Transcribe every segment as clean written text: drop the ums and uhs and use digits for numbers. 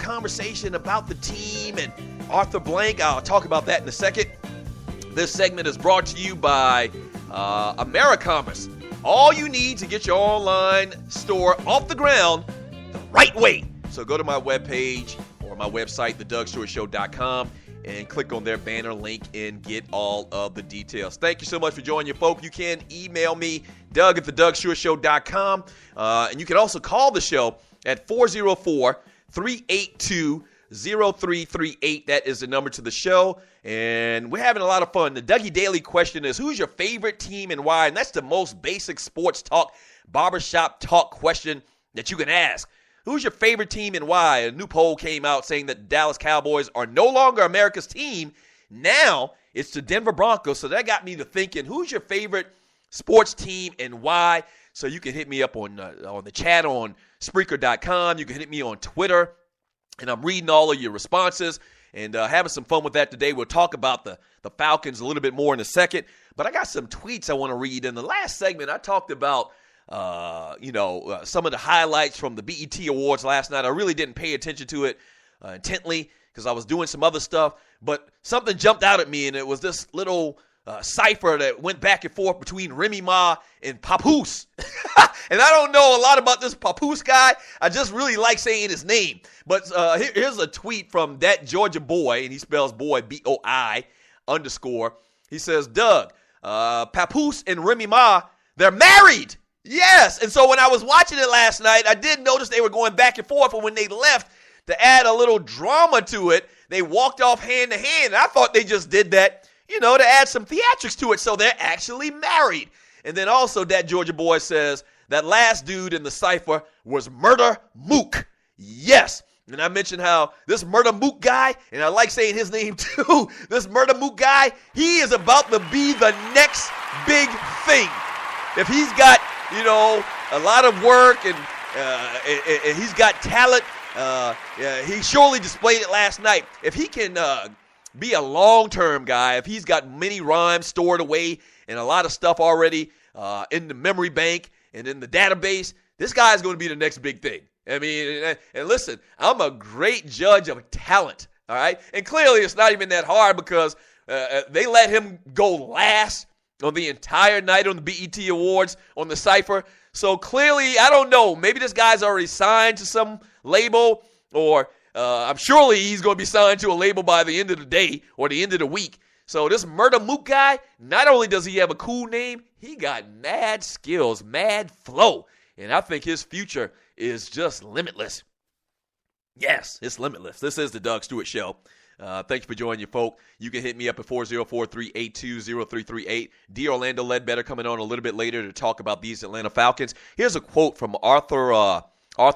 conversation about the team and Arthur Blank. I'll talk about that in a second. This segment is brought to you by AmeriCommerce. All you need to get your online store off the ground the right way. So go to my webpage or my website, thedougstewartshow.com, and click on their banner link and get all of the details. Thank you so much for joining your folk. You can email me, Doug@thedougstewartshow.com, and you can also call the show at 404-382-0338. That is the number to the show, and we're having a lot of fun. The Dougie Daily question is, who's your favorite team and why? And that's the most basic sports talk, barbershop talk question that you can ask. Who's your favorite team and why? A new poll came out saying that the Dallas Cowboys are no longer America's team. Now it's the Denver Broncos. So that got me to thinking, who's your favorite sports team and why? So you can hit me up on the chat on Spreaker.com. You can hit me on Twitter. And I'm reading all of your responses and having some fun with that today. We'll talk about the Falcons a little bit more in a second. But I got some tweets I want to read. In the last segment, I talked about some of the highlights from the BET Awards last night. I really didn't pay attention to it intently because I was doing some other stuff. But something jumped out at me, and it was this little cipher that went back and forth between Remy Ma and Papoose. And I don't know a lot about this Papoose guy. I just really like saying his name. But here's a tweet from that Georgia boy, and he spells boy B-O-I _ He says, Doug, Papoose and Remy Ma, they're married. Yes, and so when I was watching it last night, I did notice they were going back and forth, and when they left, to add a little drama to it, they walked off hand to hand, and I thought they just did that, to add some theatrics to it, so they're actually married. And then also that Georgia boy says that last dude in the cipher was Murder Mook. Yes, and I mentioned how this Murder Mook guy, and I like saying his name too, this Murder Mook guy, he is about to be the next big thing. If he's got a lot of work and he's got talent. He surely displayed it last night. If he can be a long-term guy, if he's got many rhymes stored away and a lot of stuff already in the memory bank and in the database, this guy is going to be the next big thing. I mean, and listen, I'm a great judge of talent, all right? And clearly it's not even that hard because they let him go last on the entire night on the BET Awards on the cipher. So clearly, I don't know. Maybe this guy's already signed to some label, or I'm surely he's going to be signed to a label by the end of the day or the end of the week. So this Murder Mook guy, not only does he have a cool name, he got mad skills, mad flow. And I think his future is just limitless. Yes, it's limitless. This is the Doug Stewart Show. Thank you for joining your folk. You can hit me up at 404-382-0338. D. Orlando Ledbetter coming on a little bit later to talk about these Atlanta Falcons. Here's a quote from Arthur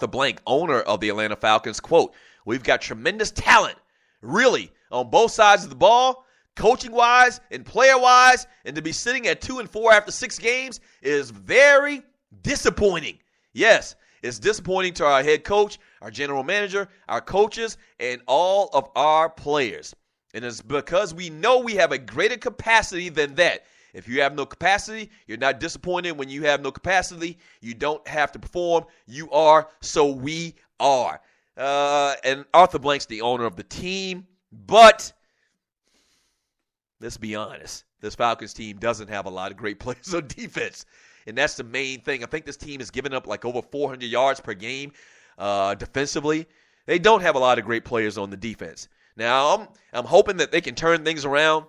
Blank, owner of the Atlanta Falcons. Quote, we've got tremendous talent, really, on both sides of the ball, coaching-wise and player-wise, and to be sitting at 2-4 after 6 games is very disappointing. Yes, it's disappointing to our head coach, our general manager, our coaches, and all of our players. And it's because we know we have a greater capacity than that. If you have no capacity, you're not disappointed. When you have no capacity, you don't have to perform. You are, so we are. And Arthur Blank's the owner of the team. But let's be honest, this Falcons team doesn't have a lot of great players on defense. And that's the main thing. I think this team has given up like over 400 yards per game defensively. They don't have a lot of great players on the defense. Now, I'm hoping that they can turn things around.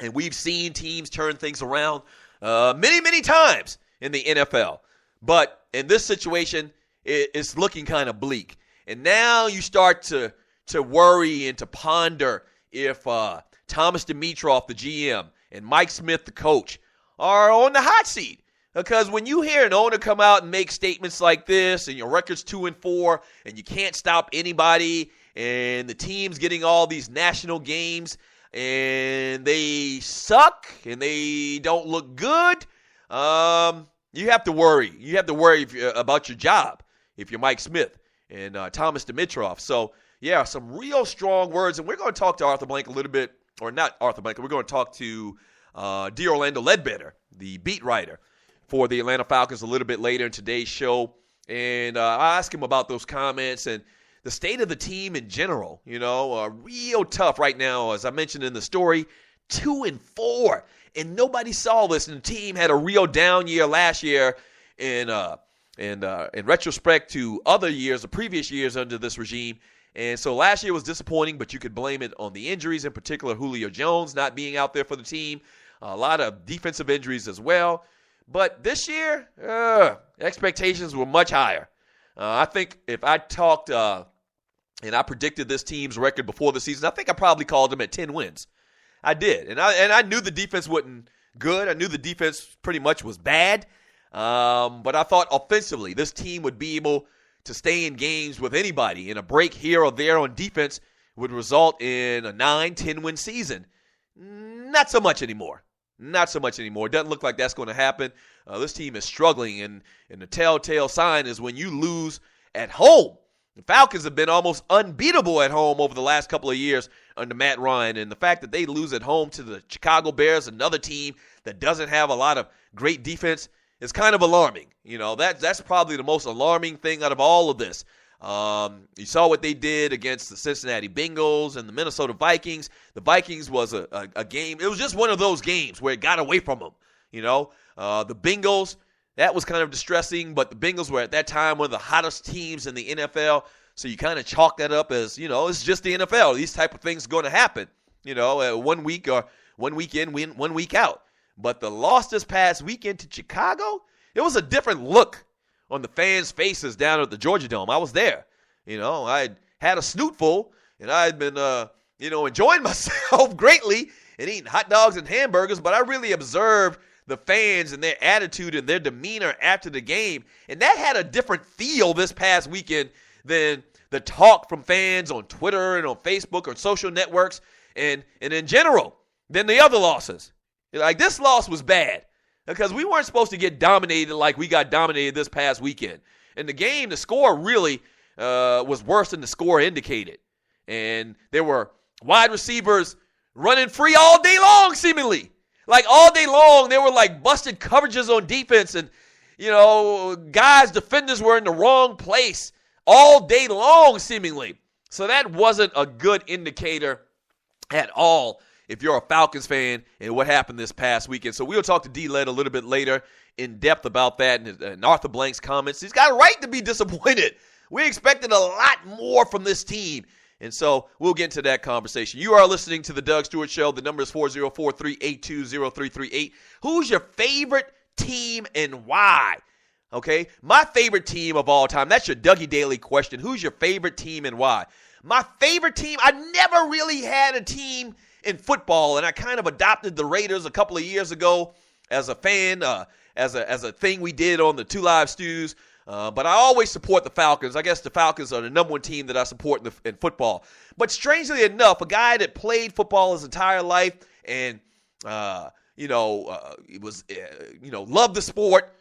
And we've seen teams turn things around many, many times in the NFL. But in this situation, it's looking kind of bleak. And now you start to worry and to ponder if Thomas Dimitroff, the GM, and Mike Smith, the coach, are on the hot seat. Because when you hear an owner come out and make statements like this, and your record's 2-4, and you can't stop anybody, and the team's getting all these national games, and they suck, and they don't look good, you have to worry. You have to worry about your job if you're Mike Smith and Thomas Dimitroff. So, yeah, some real strong words, and we're going to talk to Arthur Blank a little bit, or not Arthur Blank, we're going to talk to D. Orlando Ledbetter, the beat writer for the Atlanta Falcons, a little bit later in today's show. And I'll ask him about those comments and the state of the team in general, real tough right now. As I mentioned in the story, 2-4, and nobody saw this. And the team had a real down year last year in retrospect to other years, the previous years under this regime. And so last year was disappointing, but you could blame it on the injuries, in particular Julio Jones not being out there for the team. A lot of defensive injuries as well. But this year, expectations were much higher. I think if I talked and I predicted this team's record before the season, I think I probably called them at 10 wins. I did. And I knew the defense wasn't good. I knew the defense pretty much was bad. But I thought offensively, this team would be able to stay in games with anybody, and a break here or there on defense would result in a 9-10 win season. Not so much anymore. Not so much anymore. It doesn't look like that's going to happen. This team is struggling, and the telltale sign is when you lose at home. The Falcons have been almost unbeatable at home over the last couple of years under Matt Ryan, and the fact that they lose at home to the Chicago Bears, another team that doesn't have a lot of great defense, is kind of alarming. That's probably the most alarming thing out of all of this. You saw what they did against the Cincinnati Bengals and the Minnesota Vikings. The Vikings was a game. It was just one of those games where it got away from them. The Bengals, that was kind of distressing, but the Bengals were at that time one of the hottest teams in the NFL. So you kind of chalk that up as, it's just the NFL. These type of things are going to happen, 1 week or 1 week in, 1 week out. But the loss this past weekend to Chicago, it was a different look on the fans' faces down at the Georgia Dome. I was there. I had a snootful, and I had been, enjoying myself greatly and eating hot dogs and hamburgers, but I really observed the fans and their attitude and their demeanor after the game, and that had a different feel this past weekend than the talk from fans on Twitter and on Facebook or social networks and in general than the other losses. Like, this loss was bad because we weren't supposed to get dominated like we got dominated this past weekend. In the game, the score really was worse than the score indicated. And there were wide receivers running free all day long, seemingly. Like, all day long, there were, busted coverages on defense. And, defenders were in the wrong place all day long, seemingly. So that wasn't a good indicator at all if you're a Falcons fan and what happened this past weekend. So we'll talk to D-Led a little bit later in depth about that and Arthur Blank's comments. He's got a right to be disappointed. We expected a lot more from this team. And so we'll get into that conversation. You are listening to the Doug Stewart Show. The number is 404-382-0338. Who's your favorite team and why? Okay, my favorite team of all time. That's your Dougie Daily question. Who's your favorite team and why? My favorite team, I never really had a team in football, and I kind of adopted the Raiders a couple of years ago as a fan, as a thing we did on the Two Live Stews. But I always support the Falcons. I guess the Falcons are the number one team that I support in football. But strangely enough, a guy that played football his entire life and loved the sport,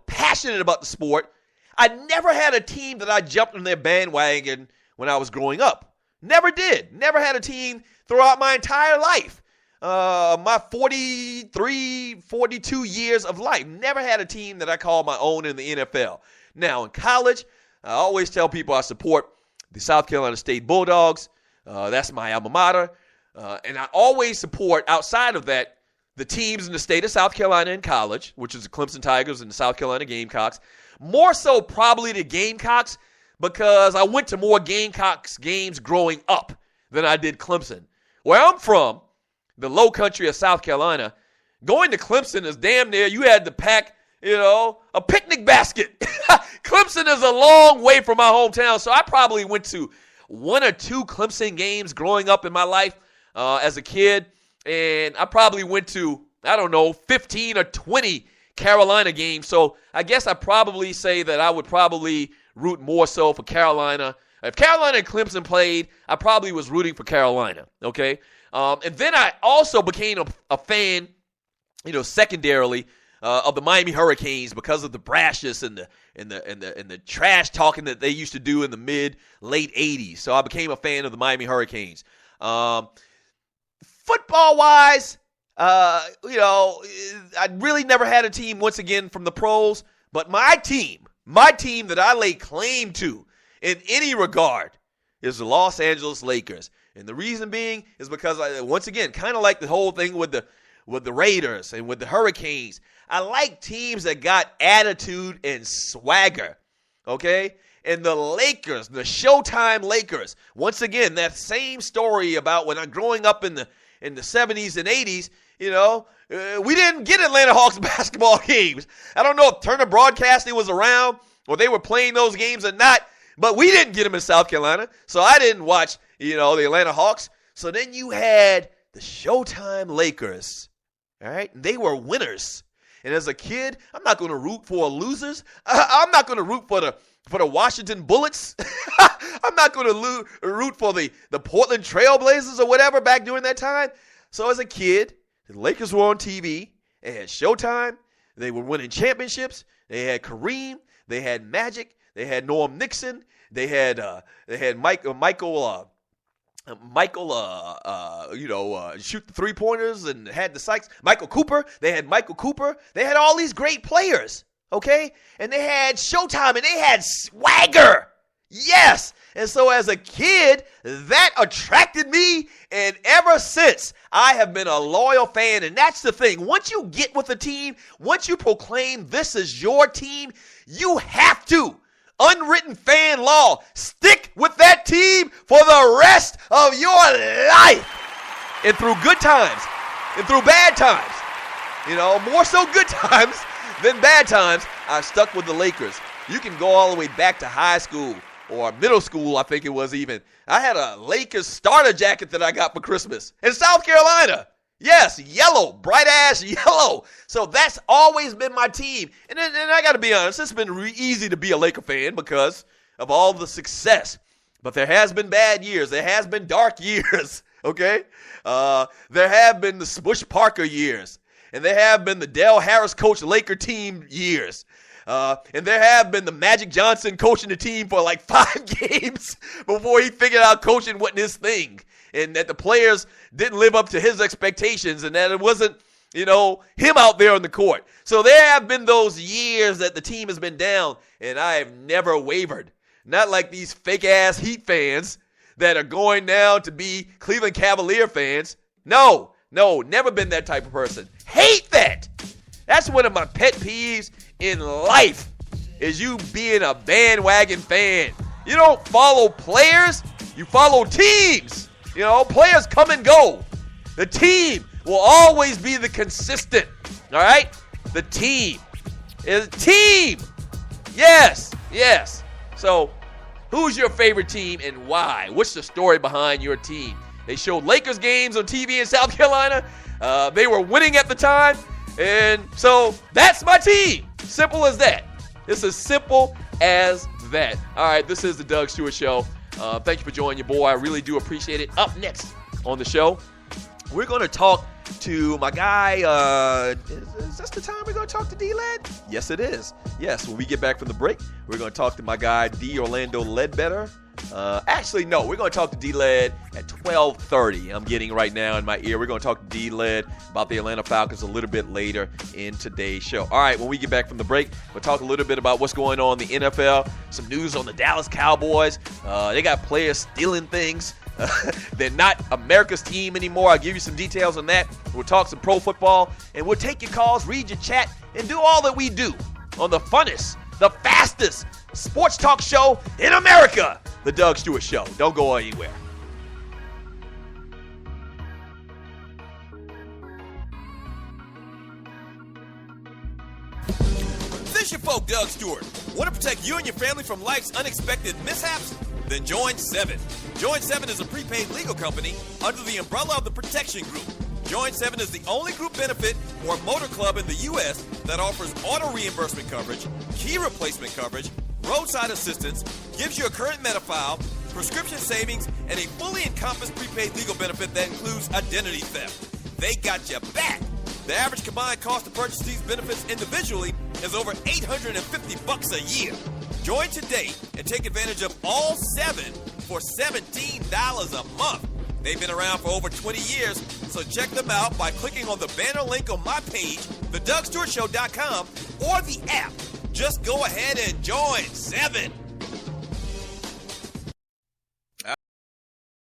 passionate about the sport. I never had a team that I jumped on their bandwagon when I was growing up. Never did. Never had a team throughout my entire life. My 42 years of life. Never had a team that I call my own in the NFL. Now, in college, I always tell people I support the South Carolina State Bulldogs. That's my alma mater. And I always support, outside of that, the teams in the state of South Carolina in college, which is the Clemson Tigers and the South Carolina Gamecocks. More so probably the Gamecocks because I went to more Gamecocks games growing up than I did Clemson. Where I'm from, the low country of South Carolina, going to Clemson is damn near you had to pack, a picnic basket. Clemson is a long way from my hometown, so I probably went to one or two Clemson games growing up in my life as a kid, and I probably went to, 15 or 20 Carolina games. So I guess I probably say that I would probably root more so for Carolina. If Carolina and Clemson played, I probably was rooting for Carolina, okay? And then I also became a fan, secondarily, of the Miami Hurricanes because of the brashness and the trash talking that they used to do in the late 80s. So I became a fan of the Miami Hurricanes. Football-wise, I really never had a team once again from the pros, but my team that I lay claim to in any regard is the Los Angeles Lakers. And the reason being is because, once again, kind of like the whole thing with the Raiders and with the Hurricanes, I like teams that got attitude and swagger, okay? And the Lakers, the Showtime Lakers, once again, that same story about when I'm growing up in the 70s and 80s, we didn't get Atlanta Hawks basketball games. I don't know if Turner Broadcasting was around or they were playing those games or not, but we didn't get them in South Carolina, so I didn't watch, the Atlanta Hawks. So then you had the Showtime Lakers, all right? And they were winners. And as a kid, I'm not going to root for losers. I'm not going to root for the Washington Bullets. I'm not going to root for the Portland Trailblazers or whatever back during that time. So as a kid, the Lakers were on TV. They had Showtime. They were winning championships. They had Kareem. They had Magic. They had Norm Nixon. They had Michael shoot the three-pointers and had the Sykes. Michael Cooper. They had Michael Cooper. They had all these great players, okay? And they had Showtime, and they had swagger. Yes. And so as a kid, that attracted me, and ever since, I have been a loyal fan. And that's the thing. Once you get with a team, once you proclaim this is your team, you have to. Unwritten fan law. Stick with that team for the rest of your life. And through good times and through bad times, more so good times than bad times, I stuck with the Lakers. You can go all the way back to high school or middle school, I think it was even. I had a Lakers starter jacket that I got for Christmas in South Carolina. Yes, yellow, bright-ass yellow. So that's always been my team. And I got to be honest, it's been easy to be a Laker fan because of all the success. But there has been bad years. There has been dark years, okay? There have been the Smush Parker years. And there have been the Dale Harris coach Laker team years. And there have been the Magic Johnson coaching the team for like 5 games before he figured out coaching wasn't his thing. And that the players didn't live up to his expectations and that it wasn't, him out there on the court. So there have been those years that the team has been down, and I have never wavered. Not like these fake-ass Heat fans that are going now to be Cleveland Cavalier fans. No, never been that type of person. Hate that. That's one of my pet peeves in life is you being a bandwagon fan. You don't follow players, you follow teams. Players come and go. The team will always be the consistent, all right? The team is team. Yes. So who's your favorite team and why? What's the story behind your team? They showed Lakers games on TV in South Carolina. They were winning at the time. And so that's my team. Simple as that. It's as simple as that. All right, this is the Doug Stewart Show. Thank you for joining your boy. I really do appreciate it. Up next on the show, we're going to talk to my guy. Is this the time we're going to talk to D-Led? Yes, it is. Yes, when we get back from the break, we're going to talk to my guy, D. Orlando Ledbetter. Actually, no, we're going to talk to D-Led at 12:30. I'm getting right now in my ear. We're going to talk to D-Led about the Atlanta Falcons a little bit later in today's show. All right, when we get back from the break, we'll talk a little bit about what's going on in the NFL, some news on the Dallas Cowboys. They got players stealing things. They're not America's team anymore. I'll give you some details on that. We'll talk some pro football, and we'll take your calls, read your chat, and do all that we do on the funnest, the fastest sports talk show in America, The Doug Stewart Show. Don't go anywhere. This your folk, Doug Stewart. Want to protect you and your family from life's unexpected mishaps? Then join 7. Join 7 is a prepaid legal company under the umbrella of the Protection Group. Join 7 is the only group benefit or motor club in the U.S. that offers auto reimbursement coverage, key replacement coverage, roadside assistance, gives you a current Medi-file, prescription savings, and a fully encompassed prepaid legal benefit that includes identity theft. They got your back. The average combined cost to purchase these benefits individually is over $850 a year. Join today and take advantage of all 7 for $17 a month. They've been around for over 20 years, so check them out by clicking on the banner link on my page, thedougstewartshow.com, or the app. Just go ahead and join 7.